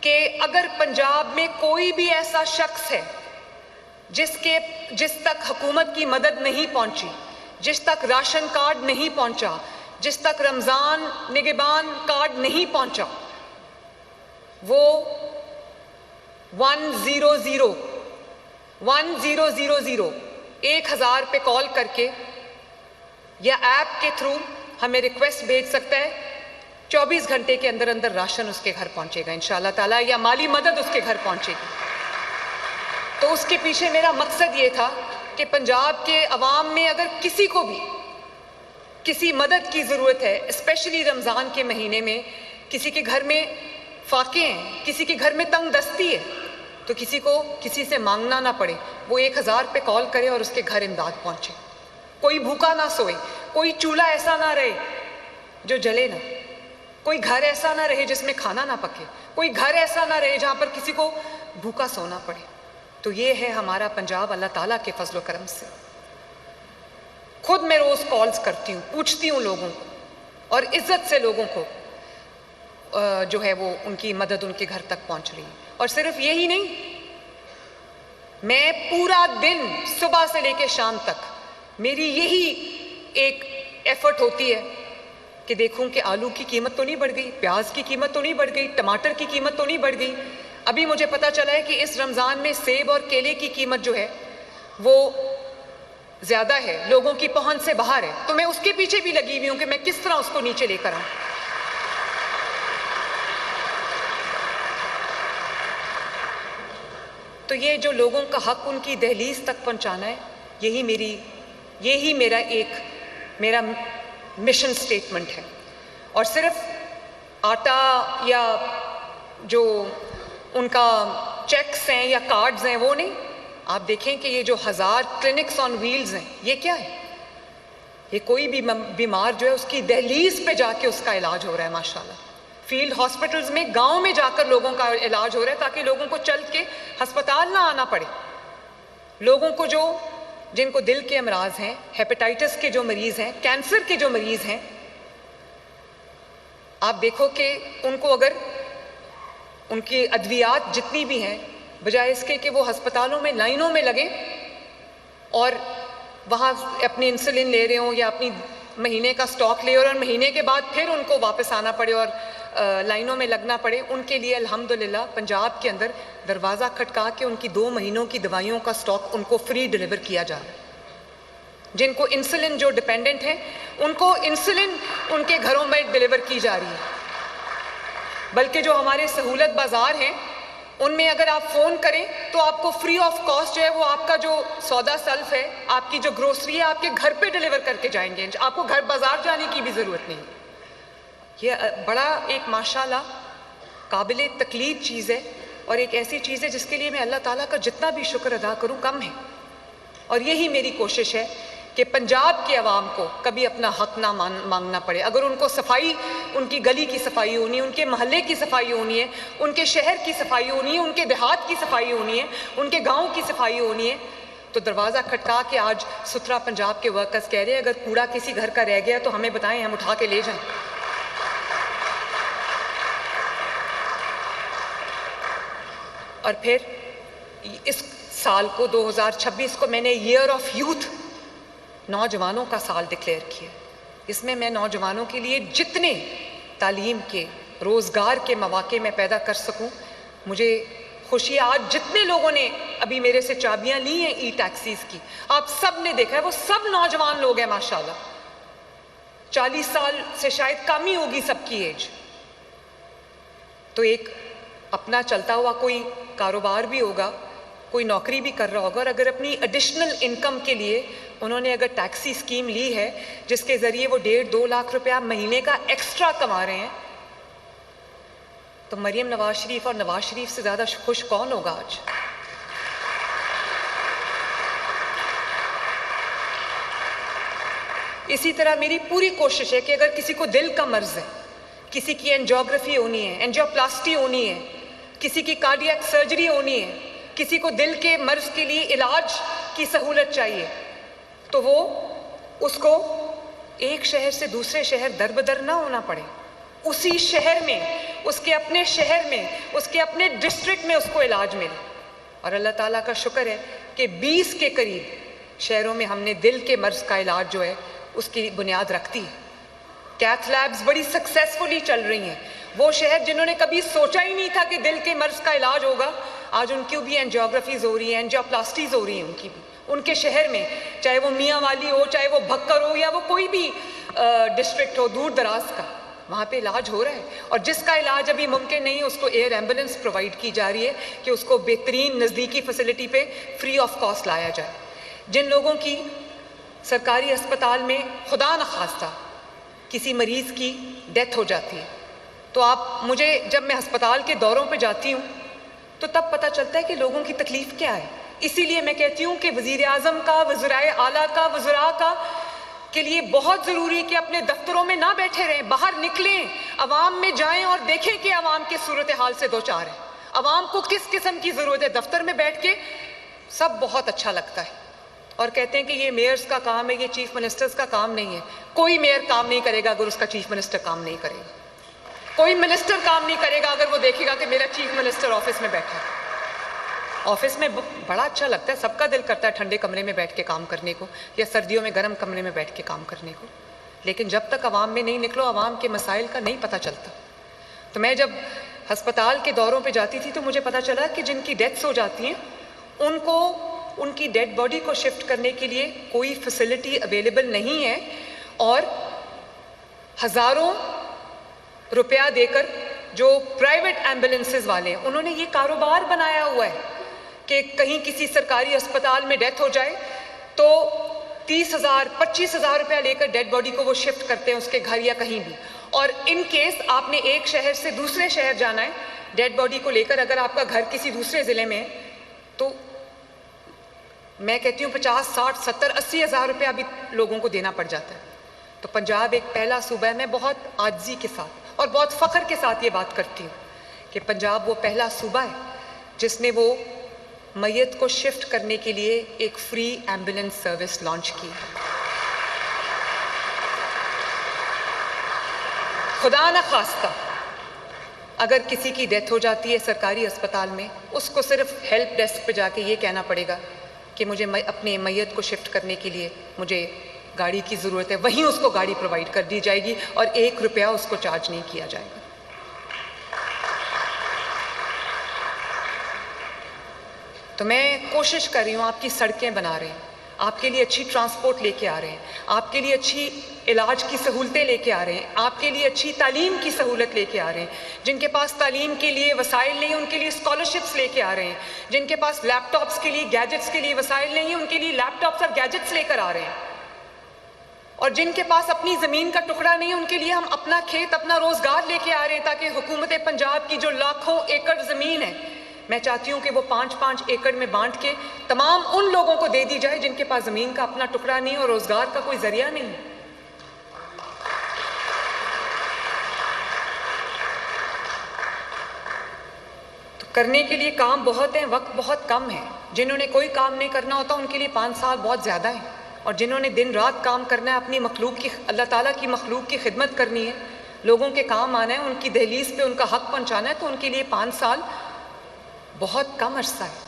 कि अगर पंजाब में कोई भी ऐसा शख्स है जिस तक हुकूमत की मदद नहीं पहुंची, जिस तक राशन कार्ड नहीं पहुंचा, जिस तक रमज़ान निगहबान कार्ड नहीं पहुंचा, वो 1000 पे कॉल करके या ऐप के थ्रू हमें रिक्वेस्ट भेज सकता है। 24 घंटे के अंदर अंदर राशन उसके घर पहुंचेगा इंशाअल्लाह ताला, या माली मदद उसके घर पहुंचेगी। तो उसके पीछे मेरा मकसद ये था कि पंजाब के अवाम में अगर किसी को भी किसी मदद की ज़रूरत है, स्पेशली रमज़ान के महीने में, किसी के घर में फाके हैं, किसी के घर में तंग दस्ती है, तो किसी को किसी से मांगना ना पड़े, वो 1000 पे कॉल करे और उसके घर इमदाद पहुंचे। कोई भूखा ना सोए, कोई चूल्हा ऐसा ना रहे जो जले ना, कोई घर ऐसा ना रहे जिसमें खाना ना पके, कोई घर ऐसा ना रहे जहाँ पर किसी को भूखा सोना पड़े। तो ये है हमारा पंजाब अल्लाह ताला के फजल करम से। खुद मैं रोज़ कॉल्स करती हूँ, पूछती हूँ लोगों को, और इज़्ज़त से लोगों को जो है वो उनकी मदद उनके घर तक पहुँच रही है। और सिर्फ यही नहीं, मैं पूरा दिन सुबह से लेकर शाम तक मेरी यही एक एफर्ट होती है कि देखूं कि आलू की कीमत तो नहीं बढ़ गई, प्याज की कीमत तो नहीं बढ़ गई, टमाटर की कीमत तो नहीं बढ़ गई। अभी मुझे पता चला है कि इस रमज़ान में सेब और केले की कीमत जो है वो ज़्यादा है, लोगों की पहुंच से बाहर है। तो मैं उसके पीछे भी लगी हुई हूँ कि मैं किस तरह उसको नीचे लेकर आऊँ। तो ये जो लोगों का हक उनकी दहलीज तक पहुँचाना है, यही मेरा मिशन स्टेटमेंट है। और सिर्फ आटा या जो उनका चेक्स हैं या कार्ड्स हैं वो नहीं, आप देखें कि ये जो 1000 क्लिनिक्स ऑन व्हील्स हैं, ये क्या है? ये कोई भी बीमार जो है उसकी दहलीज पे जाके उसका इलाज हो रहा है माशाल्लाह। फील्ड हॉस्पिटल्स में, गांव में जाकर लोगों का इलाज हो रहा है ताकि लोगों को चल के अस्पताल ना आना पड़े। लोगों को जिनको दिल के अमराज हैं, हेपेटाइटिस के जो मरीज़ हैं, कैंसर के जो मरीज़ हैं, आप देखो कि उनको अगर उनकी अद्वियात जितनी भी हैं, बजाय इसके कि वो अस्पतालों में लाइनों में लगें और वहाँ अपनी इंसुलिन ले रहे हों या अपनी महीने का स्टॉक ले और महीने के बाद फिर उनको वापस आना पड़े और लाइनों में लगना पड़े, उनके लिए अल्हम्दुलिल्लाह पंजाब के अंदर दरवाज़ा खटका के उनकी 2 महीनों की दवाइयों का स्टॉक उनको फ्री डिलीवर किया जा रहा है। जिनको इंसुलिन जो डिपेंडेंट हैं उनको इंसुलिन उनके घरों में डिलीवर की जा रही है। बल्कि जो हमारे सहूलत बाज़ार हैं उनमें अगर आप फ़ोन करें तो आपको फ्री ऑफ कॉस्ट जो है वो आपका जो सौदा सल्फ है, आपकी जो ग्रोसरी है, आपके घर पे डिलीवर करके जाएंगे। आपको घर बाज़ार जाने की भी ज़रूरत नहीं। ये बड़ा एक माशाल्लाह काबिल तकलीद चीज़ है और एक ऐसी चीज़ है जिसके लिए मैं अल्लाह ताला का जितना भी शुक्र अदा करूँ कम है। और यही मेरी कोशिश है कि पंजाब के अवाम को कभी अपना हक ना मांगना पड़े। अगर उनको सफाई, उनकी गली की सफाई होनी है, उनके महल्ले की सफाई होनी है, उनके शहर की सफाई होनी है, उनके देहात की सफाई होनी है, उनके गाँव की सफाई होनी है, तो दरवाज़ा खटका के आज सुथरा पंजाब के वर्कर्स कह रहे हैं अगर कूड़ा किसी घर का रह गया तो हमें बताएं, हम उठा के ले जाएं। और फिर इस साल को 2026 को मैंने ईयर ऑफ यूथ, नौजवानों का साल डिक्लेयर किया। इसमें मैं नौजवानों के लिए जितने तालीम के, रोज़गार के मौके में पैदा कर सकूं, मुझे खुशी। आज जितने लोगों ने अभी मेरे से चाबियां ली हैं ई टैक्सीज़ की, आप सब ने देखा है, वो सब नौजवान लोग हैं माशाल्लाह। 40 साल से शायद कम ही होगी सबकी एज। तो एक अपना चलता हुआ कोई कारोबार भी होगा, कोई नौकरी भी कर रहा होगा, और अगर अपनी एडिशनल इनकम के लिए उन्होंने अगर टैक्सी स्कीम ली है जिसके ज़रिए वो 1.5-2 लाख रुपया महीने का एक्स्ट्रा कमा रहे हैं, तो मरियम नवाज शरीफ और नवाज शरीफ से ज़्यादा खुश कौन होगा आज? इसी तरह मेरी पूरी कोशिश है कि अगर किसी को दिल का मर्ज है, किसी की एंजियोग्राफी होनी है, एंजियोप्लास्टी होनी है, किसी की कार्डियक सर्जरी होनी है, किसी को दिल के मर्ज के लिए इलाज की सहूलत चाहिए, तो वो उसको एक शहर से दूसरे शहर दर बदर ना होना पड़े। उसी शहर में, उसके अपने शहर में, उसके अपने डिस्ट्रिक्ट में उसको इलाज मिले। और अल्लाह ताला का शुक्र है कि 20 के करीब शहरों में हमने दिल के मर्ज का इलाज जो है उसकी बुनियाद रखती है। कैथ लैब्स बड़ी सक्सेसफुली चल रही हैं। वो शहर जिन्होंने कभी सोचा ही नहीं था कि दिल के मर्ज का इलाज होगा, आज उनकी भी एंजियोग्राफीज हो रही हैं, एंजियोप्लास्टीज हो रही हैं उनकी भी, उनके शहर में, चाहे वो मियाँ वाली हो, चाहे वो भक्कर हो, या वो कोई भी डिस्ट्रिक्ट हो दूर दराज का, वहाँ पे इलाज हो रहा है। और जिसका इलाज अभी मुमकिन नहीं है उसको एयर एम्बुलेंस प्रोवाइड की जा रही है कि उसको बेहतरीन नज़दीकी फैसिलिटी पे फ्री ऑफ कॉस्ट लाया जाए। जिन लोगों की सरकारी अस्पताल में खुदा न खास्ता किसी मरीज़ की डेथ हो जाती है, तो आप मुझे, जब मैं अस्पताल के दौरों पे जाती हूँ तो तब पता चलता है कि लोगों की तकलीफ़ क्या है। इसीलिए मैं कहती हूँ कि वज़ीर आज़म का, वज़राए आला का, वज़रा का के लिए बहुत ज़रूरी है कि अपने दफ्तरों में ना बैठे रहें, बाहर निकलें, अवाम में जाएं और देखें कि अवाम के सूरत हाल से दो चार है, अवाम को किस किस्म की ज़रूरत है। दफ्तर में बैठ के सब बहुत अच्छा लगता है और कहते हैं कि ये मेयर्स का काम है, ये चीफ मिनिस्टर्स का काम नहीं है। कोई मेयर काम नहीं करेगा अगर उसका चीफ मिनिस्टर काम नहीं करेगा, कोई मिनिस्टर काम नहीं करेगा अगर वो देखेगा कि मेरा चीफ मिनिस्टर ऑफिस में बैठा है। ऑफिस में बड़ा अच्छा लगता है, सबका दिल करता है ठंडे कमरे में बैठ के काम करने को या सर्दियों में गर्म कमरे में बैठ के काम करने को, लेकिन जब तक अवाम में नहीं निकलो अवाम के मसाइल का नहीं पता चलता। तो मैं जब अस्पताल के दौरों पे जाती थी तो मुझे पता चला कि जिनकी डेथ्स हो जाती हैं उनको उनकी डेड बॉडी को शिफ्ट करने के लिए कोई फैसिलिटी अवेलेबल नहीं है, और हज़ारों रुपया देकर जो प्राइवेट एम्बुलेंसेस वाले हैं उन्होंने ये कारोबार बनाया हुआ है कि कहीं किसी सरकारी अस्पताल में डेथ हो जाए तो 30,000 25,000 रुपया लेकर डेड बॉडी को वो शिफ्ट करते हैं उसके घर या कहीं भी। और इन केस आपने एक शहर से दूसरे शहर जाना है डेड बॉडी को लेकर, अगर आपका घर किसी दूसरे ज़िले में है तो मैं कहती हूँ 50, 60, 70, 80,000 रुपया भी लोगों को देना पड़ जाता है। तो पंजाब एक पहला सूबा है, मैं बहुत आजिज़ी के साथ और बहुत फ़ख्र के साथ ये बात करती हूँ कि पंजाब वो पहला सूबा है जिसने वो मैयत को शिफ्ट करने के लिए एक फ्री एम्बुलेंस सर्विस लॉन्च की। खुदा न खास्ता अगर किसी की डेथ हो जाती है सरकारी अस्पताल में, उसको सिर्फ हेल्प डेस्क पे जाके ये कहना पड़ेगा कि मुझे अपनी मैयत को शिफ्ट करने के लिए मुझे गाड़ी की ज़रूरत है, वहीं उसको गाड़ी प्रोवाइड कर दी जाएगी और 1 रुपया उसको चार्ज नहीं किया जाएगा। तो मैं कोशिश कर रही हूँ, आपकी सड़कें बना रहे हैं, आपके लिए अच्छी ट्रांसपोर्ट लेके आ रहे हैं, आपके लिए अच्छी इलाज की सहूलतें लेके आ रहे हैं, आपके लिए अच्छी तालीम की सहूलत लेके आ रहे हैं। जिनके पास तालीम के लिए वसाइल नहीं है उनके लिए स्कॉलरशिप्स लेके आ रहे हैं, जिनके पास लैपटॉप्स के लिए, गैजेट्स के लिए वसाइल नहीं है उनके लिए लैपटॉप्स और गैजेट्स लेकर आ रहे हैं, और जिनके पास अपनी ज़मीन का टुकड़ा नहीं है उनके लिए हम अपना खेत, अपना रोज़गार लेके आ रहे हैं, ताकि हुकूमत पंजाब की जो लाखों एकड़ ज़मीन है, मैं चाहती हूँ कि वो 5-5 एकड़ में बांट के तमाम उन लोगों को दे दी जाए जिनके पास ज़मीन का अपना टुकड़ा नहीं और रोज़गार का कोई ज़रिया नहीं। तो करने के लिए काम बहुत है, वक्त बहुत कम है। जिन्होंने कोई काम नहीं करना होता उनके लिए 5 साल बहुत ज़्यादा है, और जिन्होंने दिन रात काम करना है, अपनी मखलूक की, अल्लाह ताला की मखलूक की खिदमत करनी है, लोगों के काम आना है, उनकी दहलीज पे उनका हक पहुँचाना है, तो उनके लिए 5 साल बहुत कम अरसा है।